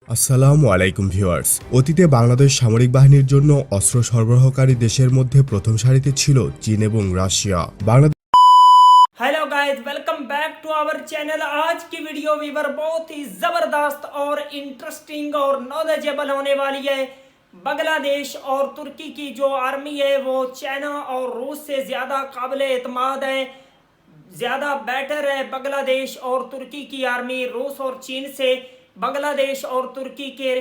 আসসালামু আলাইকুম ভিউয়ার্স। অতীতে বাংলাদেশ সামরিক বাহিনীর জন্য অস্ত্র সরবরাহকারী দেশের মধ্যে প্রথম সারিতে ছিল চীন এবং রাশিয়া। Bangladesh hello guys, welcome back to our channel. आज की वीडियो वीवर बहुत ही ज़बरदस्त और इंटरेस्टिंग और नॉलेजेबल होने वाली है। बांग्लादेश और तुर्की की जो आर्मी है वो चाइना और रूस से ज़्यादा काबिल एतमाद है, ज़्यादा बेटर है। बांग्लादेश और तुर्की की आर्मी रूस और चीन से बांग्लादेश और तुर्की के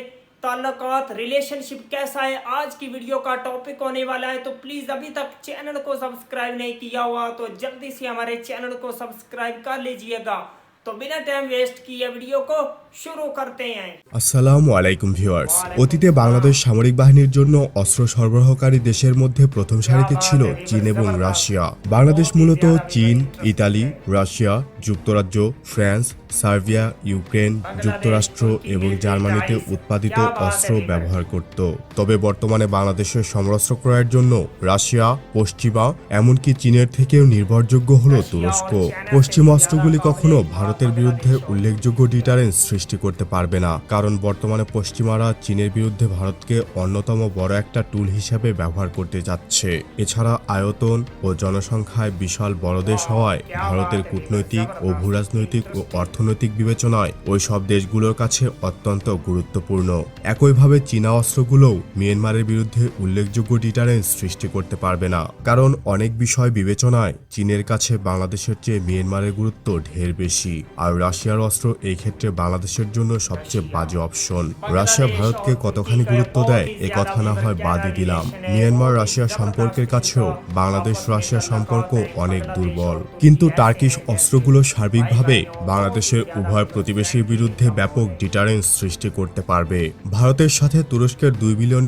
ताल्लुकात रिलेशनशिप कैसा है, आज की वीडियो का टॉपिक होने वाला है। तो प्लीज़ अभी तक चैनल को सब्सक्राइब नहीं किया हुआ तो जल्दी से हमारे चैनल को सब्सक्राइब कर लीजिएगा। तो बिना टाइम वेस्ट किए वीडियो को शुरू करते हैं। আসসালামু আলাইকুম ভিউয়ার্স। অতীতে বাংলাদেশ সামরিক বাহিনীর জন্য অস্ত্র সরবরাহকারী দেশের মধ্যে প্রথম সারিতে ছিল চীন এবং রাশিয়া। বাংলাদেশ মূলত চীন, ইতালি, রাশিয়া, যুক্তরাজ্য, ফ্রান্স, সার্বিয়া, ইউক্রেন, যুক্তরাষ্ট্র এবং জার্মানিতে উৎপাদিত অস্ত্র ব্যবহার করত। তবে বর্তমানে বাংলাদেশের সমরাস্ত্র ক্রয়ের জন্য রাশিয়া, পশ্চিমা এমনকি চীনের থেকেও নির্ভরযোগ্য হলো তুরস্ক। পশ্চিম অস্ত্রগুলি কখনো ভারতের বিরুদ্ধে উল্লেখযোগ্য ডিটারেন্স সৃষ্টি করতে পারবে না, কারণ বর্তমানে পশ্চিমারা চীনের বিরুদ্ধে ভারতকে অন্যতম বড় একটা টুল হিসেবে ব্যবহার করতে যাচ্ছে। এছাড়া আয়তন ও জনসংখ্যায় বিশাল বড় দেশ হওয়ায় ভারতের কূটনৈতিক ও ভূরাজনৈতিক ও অর্থনৈতিক বিবেচনায় ওই সব দেশগুলোর কাছে অত্যন্ত গুরুত্বপূর্ণ। একইভাবে চীনা অস্ত্রগুলোও মিয়ানমারের বিরুদ্ধে উল্লেখযোগ্য ডিটারেন্স সৃষ্টি করতে পারবে না, কারণ অনেক বিষয় বিবেচনায় চীনের কাছে বাংলাদেশের চেয়ে মিয়ানমারের গুরুত্ব ঢের বেশি। আর রাশিয়ার অস্ত্র এই ক্ষেত্রে বাংলাদেশের জন্য সবচেয়ে বাজে অপশন। রাশিয়া ভারতকে কতখানি গুরুত্ব দেয় এ কথা না হয় বাদই দিলাম, মিয়ানমার রাশিয়া সম্পর্কের কাছেও বাংলাদেশ রাশিয়া সম্পর্ক অনেক দুর্বল। কিন্তু টার্কিশ অস্ত্রগুলো সার্বিকভাবে বাংলাদেশের উভয় প্রতিবেশীর বিরুদ্ধে ব্যাপক ডিটারেন্স সৃষ্টি করতে পারবে। ভারতের সাথে তুরস্কের $2 বিলিয়ন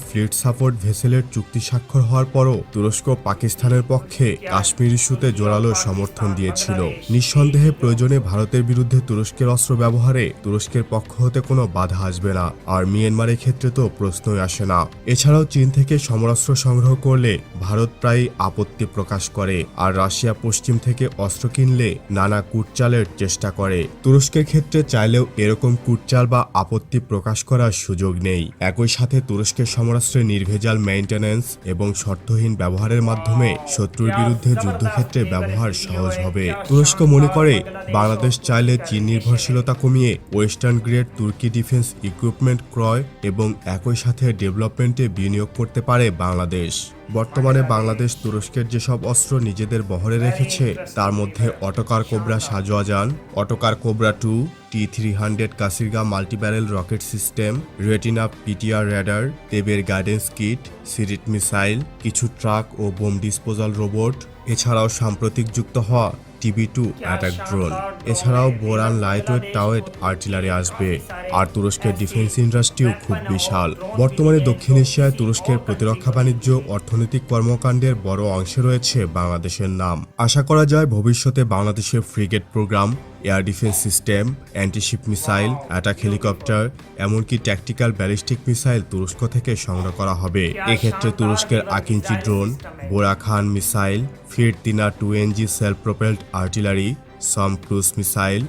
ফ্লিট সাপোর্ট ভেসেলের চুক্তি স্বাক্ষর হওয়ার পরও তুরস্ক পাকিস্তানের পক্ষে কাশ্মীর ইস্যুতে জোরালো সমর্থন দিয়েছিল। নিঃসন্দেহে প্রয়োজনে ভারতের বিরুদ্ধে তুরস্কের অস্ত্র ব্যবহারে তুরস্কের পক্ষ হতে কোনো বাধা আসবে না, আর মিয়ানমারের ক্ষেত্রে তো প্রশ্নই আসে না। এছাড়াও চীন থেকে সমরাস্ত্র সংগ্রহ করলে ভারত প্রায় আপত্তি প্রকাশ করে, আর রাশিয়া পশ্চিম থেকে অস্ত্র কিনলে নানা কূটচালের চেষ্টা করে। তুরস্কের ক্ষেত্রে চাইলেও এরকম কূটচাল বা আপত্তি প্রকাশ করার সুযোগ নেই। একই সাথে তুরস্কের সমরাস্ত্রের নির্ভেজাল মেইনটেন্যান্স এবং শর্তহীন ব্যবহারের মাধ্যমে শত্রুর বিরুদ্ধে যুদ্ধক্ষেত্রে ব্যবহার সহজ হবে। তুরস্ক মনে করে বাংলাদেশ চাইলে চীন নির্ভরশীলতা কমিয়ে ওয়েস্টার্ন গ্রেড তুর্কি ডিফেন্স ইকুইপমেন্ট ক্রয় এবং একই সাথে ডেভেলপমেন্টে বিনিয়োগ করতে পারে বাংলাদেশ। বর্তমানে বাংলাদেশ তুরস্কের যেসব অস্ত্র নিজেদের বহরে রেখেছে তার মধ্যে অটোকার কোবরা সাজোয়াজান, Otokar Cobra 2, T-300 Kasirga multibarrel rocket system, Retinar PTR radar, Teber guidance kit, Cirit missile, কিছু ট্রাক ও বোম ডিসপোজাল রোবট, এছাড়াও সাম্প্রতিক যুক্ত হওয়া TB2 অ্যাটাক ড্রোন, এছাড়াও বোরান লাইটওয়েট টাওয়েট আর্টিলারি আসবে। আর তুরস্কের ডিফেন্স ইন্ডাস্ট্রিও খুব বিশাল। বর্তমানে দক্ষিণ এশিয়ায় তুরস্কের প্রতিরক্ষা বাণিজ্য অর্থনৈতিক কর্মকাণ্ডের বড় অংশে রয়েছে বাংলাদেশের নাম। আশা করা যায় ভবিষ্যতে বাংলাদেশের frigate programme, air defence system, antiship missile, attack helicopter এমনকি ট্যাকটিক্যাল ব্যালিস্টিক মিসাইল তুরস্ক থেকে সংগ্রহ করা হবে। এক্ষেত্রে তুরস্কের আকিঞ্চি ড্রোন, বোরাখান missile, Firtina 2NG self propelled artillery, SOM cruise missile,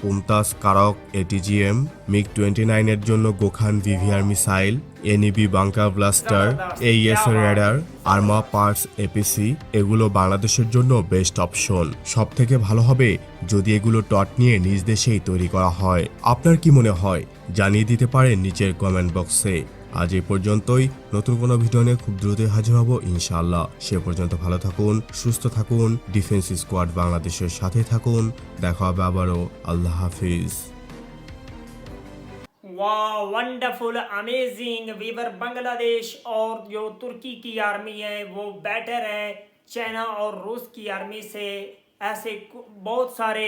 Omtas কারক ATGM, MiG-29 এর জন্য Gokhan BVR missile, NEB bunker blaster, AES এর র্যাডার, আর্মা পার্টস APC এগুলো বাংলাদেশের জন্য বেস্ট অপশন। সব থেকে ভালো হবে যদি এগুলো টট নিয়ে নিজ দেশেই তৈরি করা হয়। আপনার কি মনে হয় জানিয়ে দিতে পারেন নিচের কমেন্ট বক্সে। আজ এই পর্যন্তই, নতুন কোনো ভিডিও নিয়ে খুব দ্রুতই হাজির হব ইনশাআল্লাহ। সে পর্যন্ত ভালো থাকুন, সুস্থ থাকুন, ডিফেন্স স্কোয়াড বাংলাদেশের সাথে থাকুন। দেখা হবে আবারও। আল্লাহ হাফিজ। वाह, वंडरफुल, अमेजिंग वीवर। बांग्लादेश और जो तुर्की की आर्मी है वो बेटर है चाइना और रूस की आर्मी से। ऐसे बहुत सारे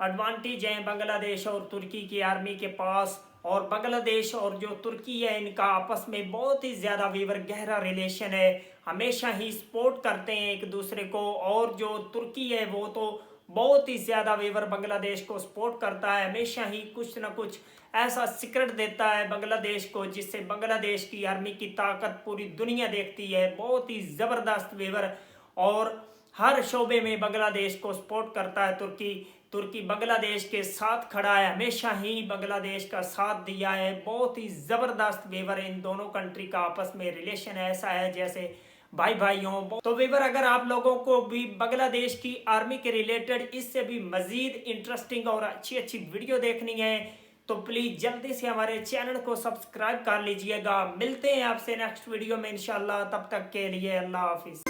एडवांटेज हैं बांग्लादेश और तुर्की की आर्मी के पास। और बांग्लादेश और जो तुर्की है इनका आपस में बहुत ही ज़्यादा वीवर गहरा रिलेशन है, हमेशा ही सपोर्ट करते हैं एक दूसरे को। और जो तुर्की है वो तो बहुत ही ज़्यादा वीवर बांग्लादेश को सपोर्ट करता है, हमेशा ही कुछ ना कुछ ऐसा सीक्रेट देता है बांग्लादेश को जिससे बांग्लादेश की आर्मी की ताकत पूरी दुनिया देखती है। बहुत ही ज़बरदस्त वीवर, और हर शोबे में बांग्लादेश को सपोर्ट करता है तुर्की। तुर्की बांग्लादेश के साथ खड़ा है, हमेशा ही बांग्लादेश का साथ दिया है। बहुत ही ज़बरदस्त वीवर इन दोनों कंट्री का आपस में रिलेशन ऐसा है जैसे भाई भाई हों। तो वीवर अगर आप लोगों को भी बांग्लादेश की आर्मी के रिलेटेड इससे भी मज़ीद इंटरेस्टिंग और अच्छी अच्छी वीडियो देखनी है तो प्लीज़ जल्दी से हमारे चैनल को सब्सक्राइब कर लीजिएगा। मिलते हैं आपसे नेक्स्ट वीडियो में इंशाल्लाह, तब तक के लिए अल्लाह हाफिज़।